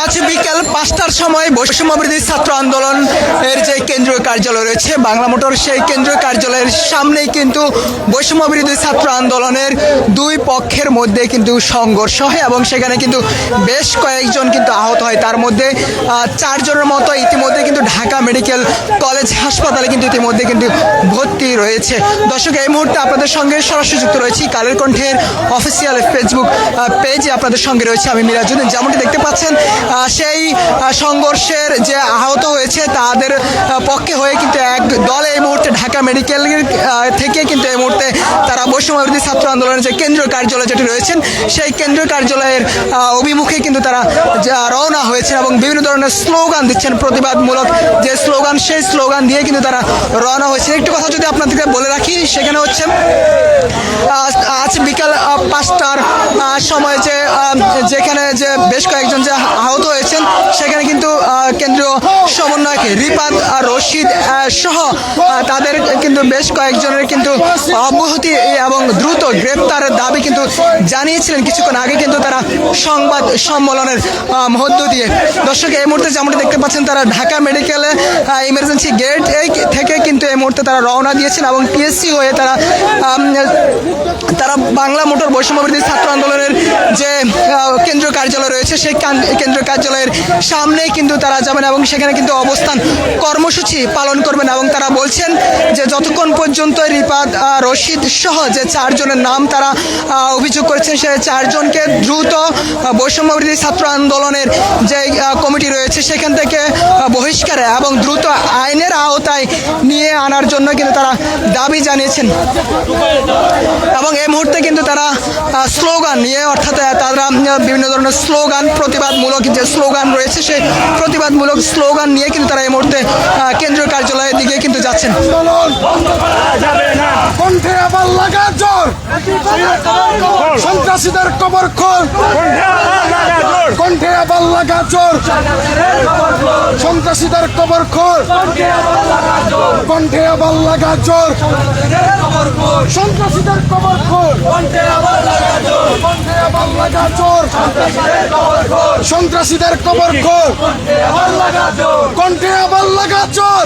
আজ বিকেল 5টার সময় বৈষম্যবিরোধী ছাত্র আন্দোলন এর যে কেন্দ্রীয় কার্যালয় রয়েছে বাংলা মোটর, সেই কেন্দ্রীয় কার্যালয়ের সামনেই কিন্তু বৈষম্যবিরোধী ছাত্র আন্দোলনের দুই পক্ষের মধ্যে কিন্তু সংঘর্ষ হয় এবং সেখানে কিন্তু বেশ কয়েকজন কিন্তু আহত হয়। তার মধ্যে 4 জনের মতো ইতিমধ্যে কিন্তু ঢাকা মেডিকেল কলেজ হাসপাতালে কিন্তু ইতিমধ্যে কিন্তু ভর্তি রয়েছে। দর্শক, এই মুহূর্তে আপনাদের সঙ্গে সরাসরি যুক্ত রয়েছি কালের কণ্ঠের অফিসিয়াল ফেসবুক পেজে আপনাদের সঙ্গে রয়েছে আমি মিরাজুদ্দিন। যেমনটি দেখতে পাচ্ছেন, সেই সংঘর্ষের যে আহত হয়েছে তাদের পক্ষে হয়ে কিন্তু এক দল এই মুহূর্তে ঢাকা মেডিকেল থেকে কিন্তু এই মুহূর্তে তারা বৈষম্যবিরোধী ছাত্র আন্দোলনের যে কেন্দ্রীয় কার্যালয় যেটি রয়েছেন সেই কেন্দ্রীয় কার্যালয়ের অভিমুখে কিন্তু তারা রওনা হয়েছেন এবং বিভিন্ন ধরনের স্লোগান দিচ্ছেন, প্রতিবাদমূলক যে স্লোগান, সেই স্লোগান দিয়ে কিন্তু তারা রওনা হয়েছে। একটু কথা যদি আপনাদেরকে বলে রাখি, সেখানে হচ্ছে আজ বিকাল 5টার সময় যেখানে যে বেশ কয়েকজন যে আহত হয়েছেন সেখানে কিন্তু কেন্দ্রীয় সমন্বয়ক রিপাত রশিদ সহ তাদের কিন্তু বেশ কয়েকজনের কিন্তু অব্যাহতি এবং দ্রুত গ্রেপ্তারের দাবি কিন্তু জানিয়েছিলেন কিছুক্ষণ আগে কিন্তু তারা সংবাদ সম্মেলনের মধ্য দিয়ে। দর্শক, এই মুহূর্তে যেমনটি দেখতে পাচ্ছেন তারা ঢাকা মেডিকেলে ইমার্জেন্সি গেট থেকে কিন্তু এই মুহূর্তে তারা রওনা দিয়েছেন এবং টিএসসি হয়ে তারা বাংলা মোটর বৈষম্যবিরোধী ছাত্র আন্দোলনের যে কেন্দ্রীয় কার্যালয় রয়েছে সেই কেন্দ্রীয় কার্যালয়ের সামনে কিন্তু তারা যাবেন এবং সেখানে কিন্তু অবস্থান কর্মসূচি পালন করবেন এবং তারা বলছেন যে যতক্ষণ পর্যন্ত রিপাত রশিদ সহ যে 4 জনের নাম তারা অভিযোগ করেছেন সেই 4 জনকে দ্রুত বৈষম্যবিরোধী ছাত্র আন্দোলনের যে কমিটি রয়েছে সেখান থেকে বহিষ্কার এবং দ্রুত আইনের আওতায় নিয়ে আনার জন্য কিন্তু তারা দাবি জানিয়েছেন এবং এই মুহূর্তে কিন্তু তারা স্লোগান নিয়ে, অর্থাৎ তারা বিভিন্ন ধরনের স্লোগান, প্রতিবাদমূলক যে স্লোগান রয়েছে সেই প্রতিবাদমূলক স্লোগান নিয়ে কিন্তু তারা এই মুহূর্তে কেন্দ্রীয় কার্যালয়ের দিকে কিন্তু যাচ্ছেন। সন্ত্রাসীদের কবর খোল, কণ্ঠে আবার লাগা জোর, সন্ত্রাসীদের কবর খোল, কণ্ঠে আবার লাগা জোর, সন্ত্রাসীদের কবর খোল, কণ্ঠে আবার লাগা জোর, কণ্ঠে আবার লাগা জোর, সন্ত্রাসীদের কবর খোল, কণ্ঠে আবার লাগা জোর,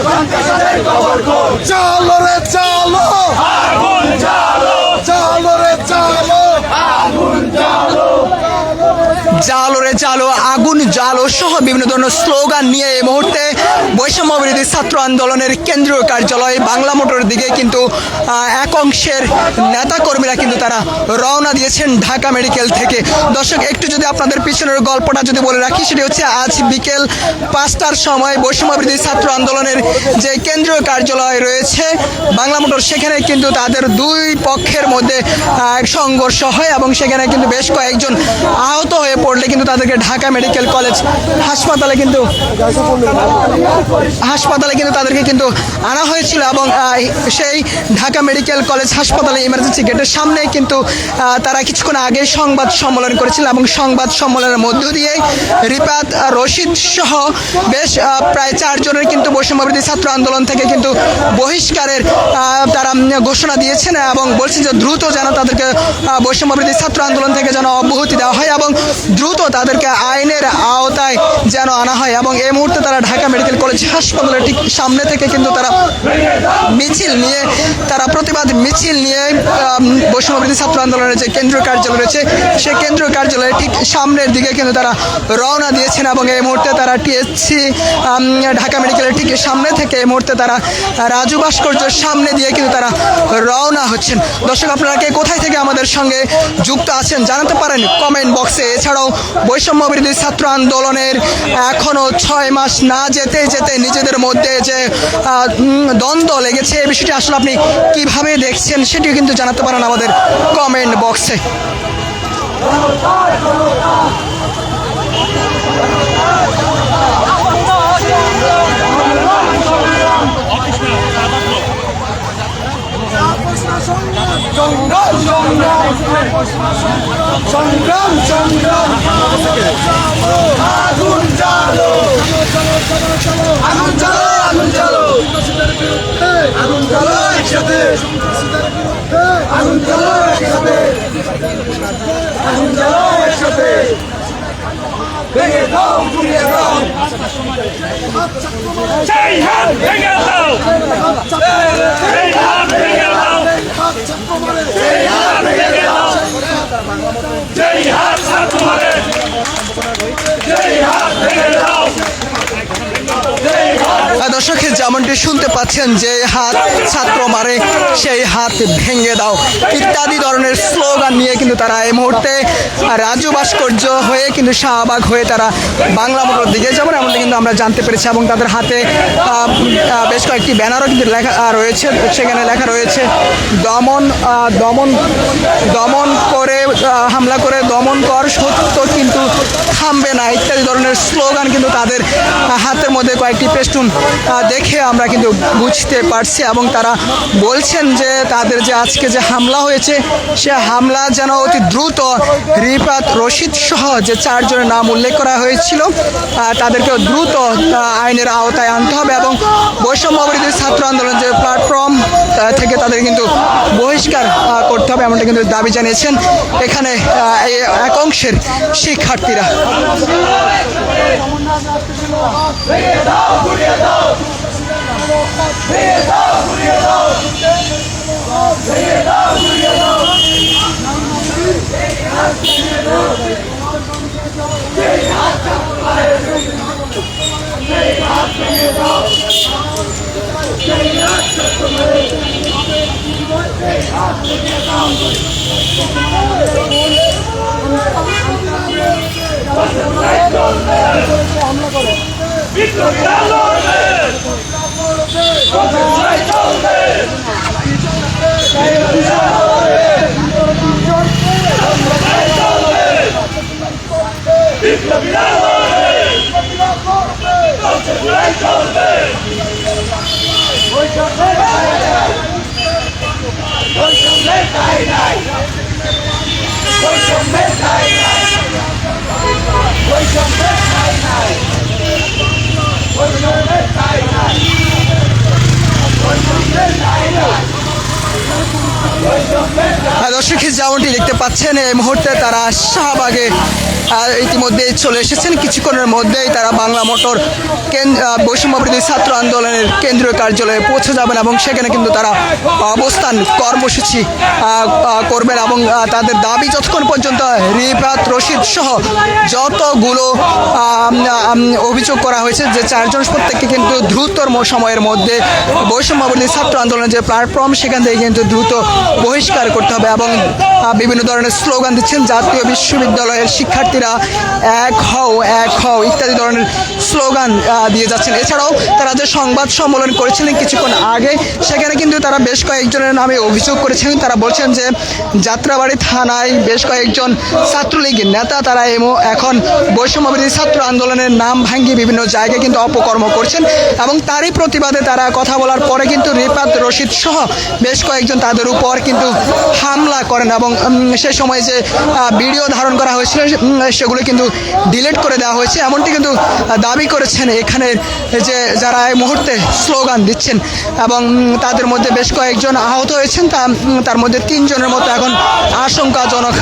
চালো রে চালো, চালো রে চালো, জালো রে জালো, আগুন জালো সহ বিভিন্ন ধরনের স্লোগান নিয়ে এই মুহূর্তে বৈষম্যবিরোধী ছাত্র আন্দোলনের কেন্দ্রীয় কার্যালয় বাংলা মোটরের দিকে কিন্তু এক অংশের নেতাকর্মীরা কিন্তু তারা রওনা দিয়েছেন ঢাকা মেডিকেল থেকে। দর্শক, একটু যদি আপনাদের পিছনের গল্পটা যদি বলে রাখি, সেটি হচ্ছে আজ বিকেল 5টার সময় বৈষম্যবিরোধী ছাত্র আন্দোলনের যে কেন্দ্রীয় কার্যালয় রয়েছে বাংলা মোটর, সেখানে কিন্তু তাদের দুই পক্ষের মধ্যে সংঘর্ষ হয় এবং সেখানে কিন্তু বেশ কয়েকজন আহত হয়ে পড়লে কিন্তু তাদেরকে ঢাকা মেডিকেল কলেজ হাসপাতালে কিন্তু তাদেরকে কিন্তু আনা হয়েছিল এবং সেই ঢাকা মেডিকেল কলেজ হাসপাতালে ইমার্জেন্সি গেটের সামনে কিন্তু তারা কিছুক্ষণ আগে সংবাদ সম্মেলন করেছিল এবং সংবাদ সম্মেলনের মধ্য দিয়ে রিপাত রশিদ সহ বেশ প্রায় 4 জনের কিন্তু বৈষম্যবিরোধী ছাত্র আন্দোলন থেকে কিন্তু বহিষ্কারের তারা ঘোষণা দিয়েছেন এবং বলছেন যে দ্রুত যেন তাদেরকে বৈষম্যবিরোধী ছাত্র আন্দোলন থেকে যেন অব্যাহতি দেওয়া হয় এবং দ্রুত তাদেরকে আইনের আওতায় যেন আনা হয়। এবং এই মুহূর্তে তারা ঢাকা মেডিকেল কলেজ হাসপাতালের ঠিক সামনে থেকে কিন্তু তারা মিছিল নিয়ে, তারা প্রতিবাদ মিছিল নিয়ে বৈষম্যবিরোধী ছাত্র আন্দোলনের যে কেন্দ্রীয় কার্যালয় রয়েছে সেই কেন্দ্রীয় কার্যালয়ের ঠিক সামনের দিকে কিন্তু তারা রওনা দিয়েছেন এবং এই মুহূর্তে তারা টিএসসি ঢাকা মেডিকেলের ঠিক সামনে থেকে এই মুহূর্তে তারা রাজু ভাস্কর্যের সামনে দিয়ে কিন্তু তারা রওনা হচ্ছেন। দর্শক, আপনারা কে কোথায় থেকে আমাদের সঙ্গে যুক্ত আছেন জানাতে পারেন কমেন্ট বক্সে। এছাড়াও বৈষম্যবিরোধী ছাত্র আন্দোলনের এখনো 6 মাস না যেতে নিজেদের মধ্যে যে দ্বন্দ্ব লেগেছে, এই বিষয়টি আসলে আপনি কিভাবে দেখছেন সেটিও কিন্তু জানাতে পারেন আমাদের কমেন্ট বক্সে। সংগ্রাম সংগ্রাম সংগ্রাম আগুন জ্বালো, আগুন জ্বালো, আগুন জ্বালো, আগুন জ্বালো একসাথে, আগুন জ্বালো একসাথে, আগুন জ্বালো একসাথে। সেই হাত ভেঙে দাও, সেই হাত ভেঙে দাও, সেই হাত ভেঙে দাও, সেই হাত ছাত্র মারে, সেই হাত ভেঙে দাও। দর্শক যেমনটি শুনতে পাচ্ছেন যে হাত ছাত্র মারে সেই হাত ভেঙে দাও ইত্যাদি ধরনের স্লোগান নিয়ে কিন্তু তারা এই মুহূর্তে রাজু ভাস্কর্য হয়ে কিন্তু শাহবাগ হয়ে তারা বাংলা মোটর দিকে যাবেন এমনটা কিন্তু আমরা জানতে পেরেছি এবং তাদের হাতে বেশ কয়েকটি ব্যানারও কিন্তু লেখা রয়েছে, সেখানে লেখা রয়েছে দমন দমন দমন করে হামলা করে দমন কর, সত্য কিন্তু থামবে না ইত্যাদি ধরনের স্লোগান কিন্তু তাদের হাতের মধ্যে কয়েকটি পেস্টুন দেখে আমরা কিন্তু বুঝতে পারছি এবং তারা বলছেন যে তাদের যে আজকে যে হামলা হয়েছে সে হামলা যেন অতি দ্রুত রিফাত রশিদ সহ যে 4 জনের নাম উল্লেখ করা হয়েছিল তাদেরকে দ্রুত আইনের আওতায় আনতে হবে এবং বৈষম্য বিরোধী ছাত্র আন্দোলন যে প্ল্যাটফর্ম থেকে তাদের কিন্তু বহিষ্কার করতে হবে এমনটা কিন্তু দাবি জানিয়েছেন এখানে এই এক অংশের শিক্ষার্থীরা। দর্শক যেমনটি দেখতে পাচ্ছেন এই মুহূর্তে তারা শাহবাগে ইতিমধ্যে চলে এসেছেন, কিছুক্ষণের মধ্যেই তারা বাংলা মোটর বৈষম্য বিরোধী ছাত্র আন্দোলনের কেন্দ্রীয় কার্যালয়ে পৌঁছে যাবেন এবং সেখানে কিন্তু তারা অবস্থান কর্মসূচি করবেন এবং তাদের দাবি যতক্ষণ পর্যন্ত রিফাত রশিদ সহ যতগুলো অভিযোগ করা হয়েছে যে 4 জন প্রত্যেককে কিন্তু দ্রুততম সময়ের মধ্যে বৈষম্য বিরোধী ছাত্র আন্দোলনের যে প্ল্যাটফর্ম সেখান থেকে কিন্তু দ্রুত বহিষ্কার করতে হবে এবং বিভিন্ন ধরনের স্লোগান দিচ্ছেন জাতীয় বিশ্ববিদ্যালয়ের শিক্ষার্থীরা এক হও ইত্যাদি ধরনের স্লোগান দিয়ে যাচ্ছেন। এছাড়াও তারা যে সংবাদ সম্মেলন করেছিলেন কিছুক্ষণ আগে সেখানে কিন্তু তারা বেশ কয়েকজনের নামে অভিযোগ করেছেন। তারা বলছেন যে যাত্রাবাড়ি থানায় বেশ কয়েকজন ছাত্রলীগের নেতা তারা এখন বৈষম্য বিরোধী ছাত্র আন্দোলনের নাম ভাঙিয়ে বিভিন্ন জায়গায় কিন্তু অপকর্ম করছেন এবং তারই প্রতিবাদে তারা কথা বলার পরে কিন্তু রিফাত রশিদ সহ বেশ কয়েকজন তাদের উপর কিন্তু হামলা করেন এবং সে সময় যে ভিডিও ধারণ করা হয়েছিল সেগুলো কিন্তু ডিলিট করে দেওয়া হয়েছে এমনটি কিন্তু দাবি করেছেন এখানে যে যারা এই মুহূর্তে স্লোগান দিচ্ছেন এবং তাদের মধ্যে বেশ কয়েকজন আহত হয়েছেন, তার মধ্যে 3 জনের মতো এখন আশঙ্কাজনক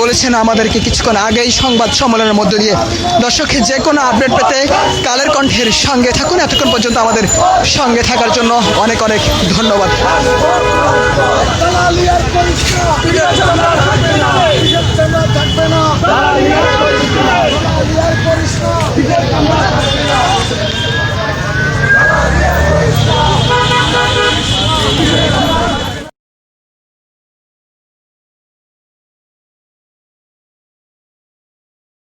বলেছেন আমাদেরকে কিছুক্ষণ আগেই সংবাদ সম্মেলনের মধ্য দিয়ে। দর্শক যে কোনো আপডেট পেতে কালের কণ্ঠের সঙ্গে থাকুন, এতক্ষণ পর্যন্ত আমাদের সঙ্গে থাকার জন্য অনেক অনেক ধন্যবাদ। থাকবে না।